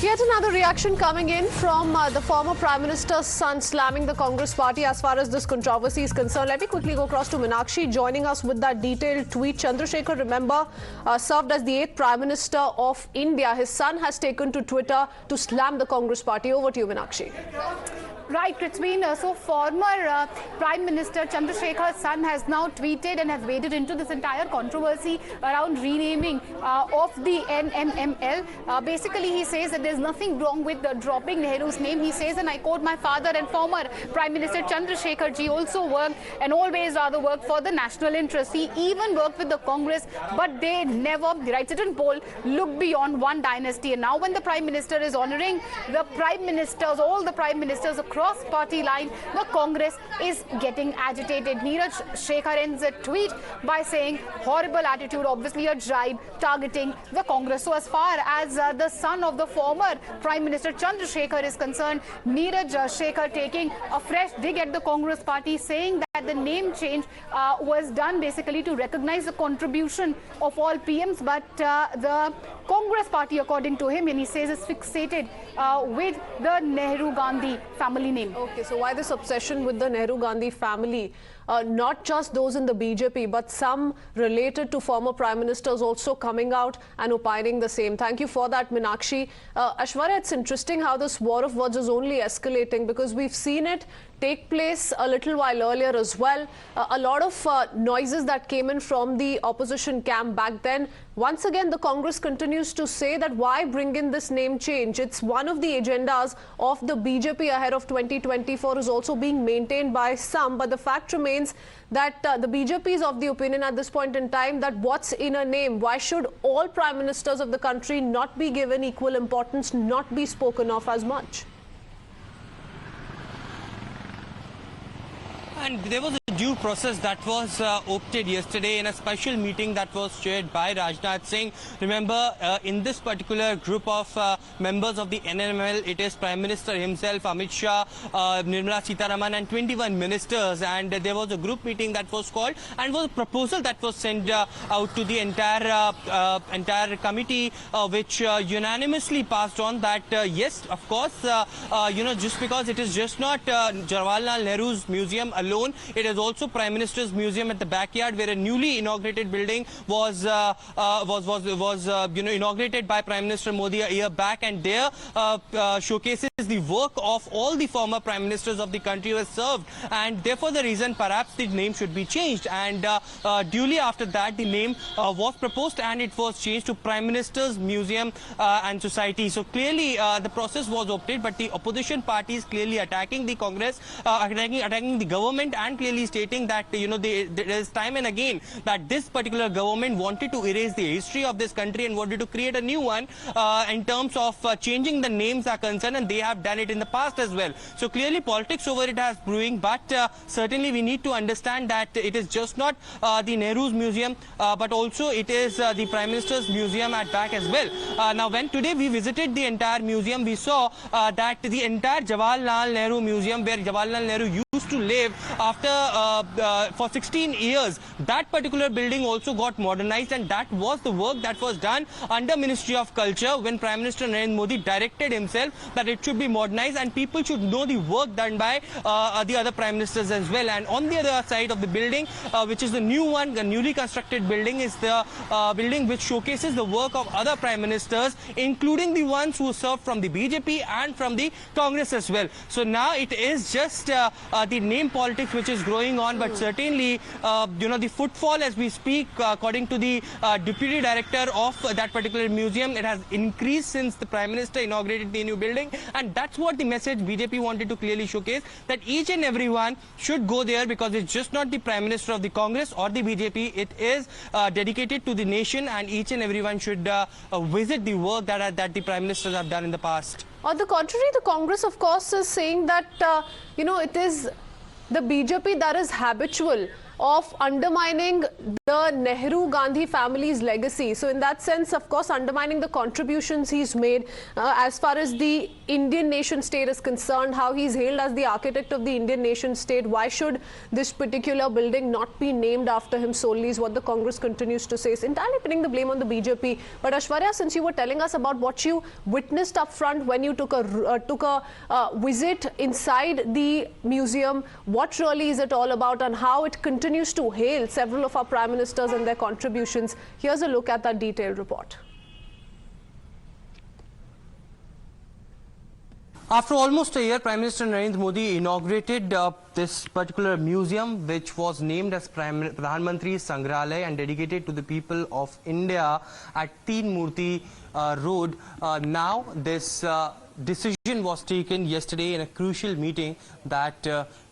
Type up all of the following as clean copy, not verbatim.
Yet another reaction coming in from the former Prime Minister's son slamming the Congress party as far as this controversy is concerned. Let me quickly go across to Meenakshi joining us with that detailed tweet. Chandrashekhar, remember, served as the 8th Prime Minister of India. His son has taken to Twitter to slam the Congress party. Over to you, Meenakshi. Right, Prithveen. So former Prime Minister Chandrashekhar's son has now tweeted and has waded into this entire controversy around renaming of the NMML. Basically, he says that there's nothing wrong with dropping Nehru's name. He says, and I quote, "My father and former Prime Minister Chandrashekhar ji also worked and always rather worked for the national interest. He even worked with the Congress, but they never," he writes it in bold, "look beyond one dynasty." And now when the Prime Minister is honoring the Prime Ministers, all the Prime Ministers across party line, the Congress is getting agitated. Neeraj Shekhar ends a tweet by saying, "Horrible attitude, obviously a jibe targeting the Congress." So as far as the son of the former Prime Minister Chandrashekhar is concerned, Neeraj Shekhar taking a fresh dig at the Congress party, saying that the name change was done basically to recognize the contribution of all PMs, but the Congress party, according to him, and he says, is fixated with the Nehru-Gandhi family name. Okay, so why this obsession with the Nehru-Gandhi family? Not just those in the BJP, but some related to former Prime Ministers also coming out and opining the same. Thank you for that, Meenakshi. Aishwarya, it's interesting how this war of words is only escalating because we've seen it take place a little while earlier as well. A lot of noises that came in from the opposition camp back then. Once again, the Congress continues to say that why bring in this name change? It's one of the agendas of the BJP ahead of 2024 is also being maintained by some. But the fact remains that the BJP is of the opinion at this point in time that what's in a name? Why should all Prime Ministers of the country not be given equal importance, not be spoken of as much? And there was a due process that was opted yesterday in a special meeting that was chaired by Rajnath Singh. Remember, in this particular group of members of the NMML, it is Prime Minister himself, Amit Shah, Nirmala Sitharaman and 21 ministers. And there was a group meeting that was called and was a proposal that was sent out to the entire committee, which unanimously passed on that, yes, of course, just because it is just not Jawaharlal Nehru's museum alone, it is also Prime Minister's Museum at the backyard, where a newly inaugurated building was inaugurated by Prime Minister Modi a year back, and there showcases the work of all the former Prime Ministers of the country who have served, and therefore the reason perhaps the name should be changed. And duly after that, the name was proposed and it was changed to Prime Minister's Museum and Society. So clearly the process was opted, but the opposition parties clearly attacking the Congress, attacking the government, and clearly stating that there is time and again that this particular government wanted to erase the history of this country and wanted to create a new one in terms of changing the names are concerned, and they have done it in the past as well. So clearly politics over it has brewing, but certainly we need to understand that it is just not the Nehru's Museum, but also it is the Prime Minister's Museum at back as well. Now when today we visited the entire museum, we saw that the entire Jawaharlal Nehru Museum, where Jawaharlal Nehru used to live after for 16 years, that particular building also got modernized, and that was the work that was done under Ministry of Culture when Prime Minister Narendra Modi directed himself that it should be modernized and people should know the work done by the other Prime Ministers as well. And on the other side of the building, which is the new one, the newly constructed building, is the building which showcases the work of other Prime Ministers, including the ones who served from the BJP and from the Congress as well. So now it is just the name politics which is growing on, but certainly the footfall as we speak, according to the deputy director of that particular museum, it has increased since the Prime Minister inaugurated the new building, and that's what the message BJP wanted to clearly showcase, that each and everyone should go there, because it's just not the Prime Minister of the Congress or the BJP, it is dedicated to the nation, and each and everyone should visit the work that the Prime Ministers have done in the past. On the contrary, the Congress, of course, is saying that, it is the BJP that is habitual of undermining the Nehru-Gandhi family's legacy. So in that sense, of course, undermining the contributions he's made as far as the Indian nation state is concerned, how he's hailed as the architect of the Indian nation state. Why should this particular building not be named after him solely is what the Congress continues to say. It's entirely putting the blame on the BJP. But Aishwarya, since you were telling us about what you witnessed up front when you took a visit inside the museum, what really is it all about and how it continues to hail several of our prime ministers and their contributions. Here's a look at that detailed report. After almost a year, Prime Minister Narendra Modi inaugurated this particular museum, which was named as Pradhan Mantri Sangrahalaya and dedicated to the people of India at Teen Murti Road. Now, this decision was taken yesterday in a crucial meeting that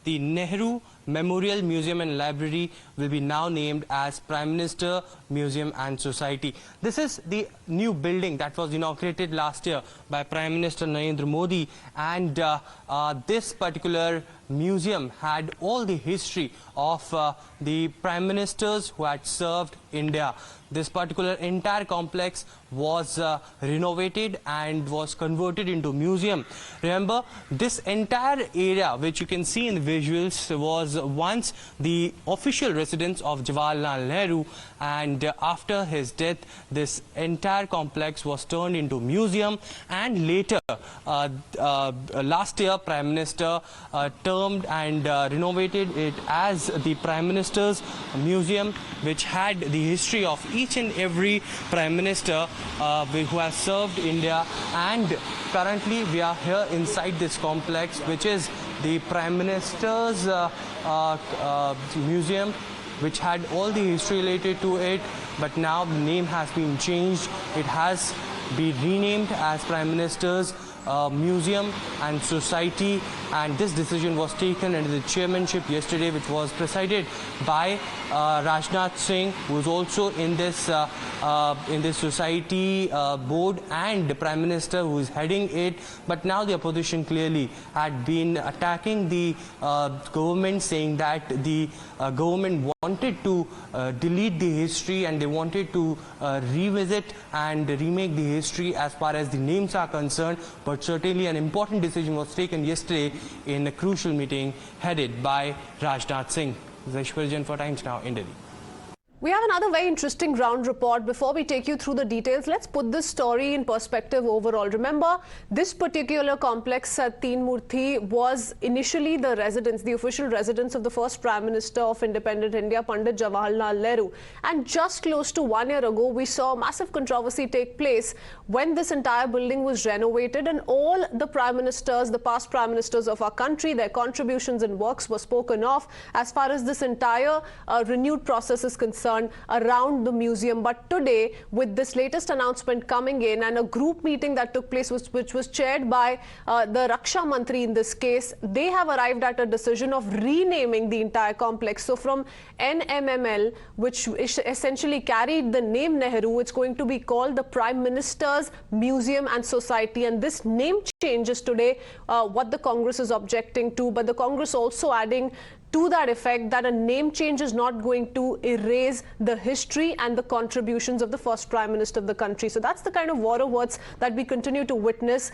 the Nehru Memorial Museum and Library will be now named as Prime Minister Museum and Society. This is the new building that was inaugurated last year by Prime Minister Narendra Modi, and this particular museum had all the history of the prime ministers who had served India. This particular entire complex was renovated and was converted into museum. Remember, this entire area, which you can see in the visuals, was once the official residence of Jawaharlal Nehru, and after his death, this entire complex was turned into museum. And later, last year, Prime Minister termed and renovated it as the Prime Minister's Museum, which had the history of each and every Prime Minister who has served India. And currently, we are here inside this complex, which is the Prime Minister's museum, which had all the history related to it, but now the name has been changed. It has been renamed as Prime Minister's Museum and Society, and this decision was taken under the chairmanship yesterday, which was presided by Rajnath Singh, who is also in this society board, and the Prime Minister who is heading it. But now the opposition clearly had been attacking the government, saying that the government wanted to delete the history and they wanted to revisit and remake the history as far as the names are concerned. But certainly an important decision was taken yesterday in a crucial meeting headed by Rajnath Singh. Aishwarya for Times Now in Delhi. We have another very interesting ground report. Before we take you through the details, let's put this story in perspective overall. Remember, this particular complex at Teen Murti was initially the residence, the official residence of the first Prime Minister of independent India, Pandit Jawaharlal Nehru. And just close to 1 year ago, we saw massive controversy take place when this entire building was renovated, and all the Prime Ministers, the past Prime Ministers of our country, their contributions and works were spoken of as far as this entire renewed process is concerned around the museum. But today, with this latest announcement coming in and a group meeting that took place, which was chaired by the Raksha Mantri in this case, they have arrived at a decision of renaming the entire complex. So from NMML, which essentially carried the name Nehru, it's going to be called the Prime Minister's Museum and Society. And this name change is today what the Congress is objecting to, but the Congress also adding to that effect that a name change is not going to erase the history and the contributions of the first Prime Minister of the country. So that's the kind of war of words that we continue to witness